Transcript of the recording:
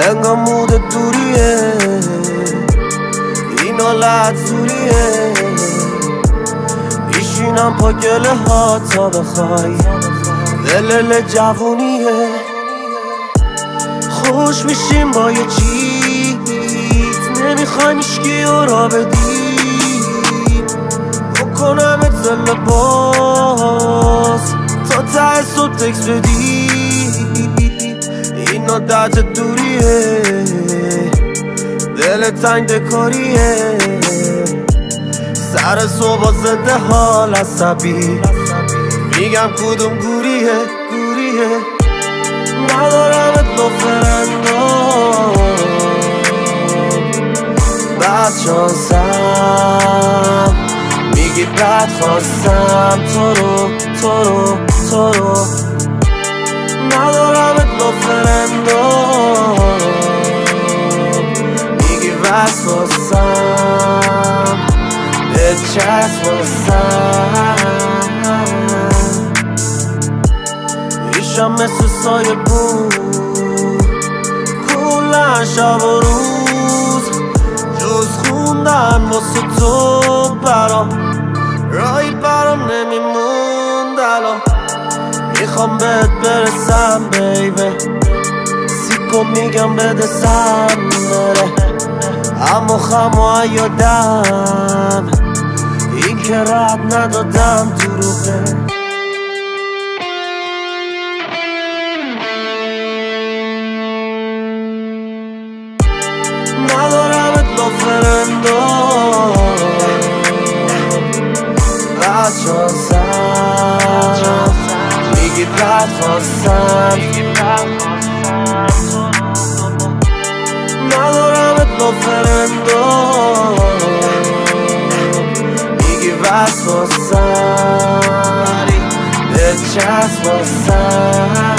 انگار مود دوریه این حالت زوریه میشینم پا گله ها تا بخوای دلل جوونیه خوش میشیم با یه چیز نمیخوایم اشکی و را بدیم بکنمت زل باز تا ته صبح تکس بدی این عادت دوریه دل تنگ دکاریه سر صبح زده حال عصبی میگم کدوم گوریه ندارمت با فرندام بعد شانسم میگی بعد خواستم تو رو ندارمت با فرندام میگی وست خواستم به چست خواستم ایشم مثل سایه بود کلن شب و روز جز خوندن واسه تو برام راهی برام نمیموند الان میخوام بهت برسم بیبه سیکو میگم بده سم بره اما خم و یادم این که رد ندادم دروغه ندارمت با فرندام بعد شانسم میگی بعد خواستم ندارمت با فرندام میگی وست خواستم به چست خواستم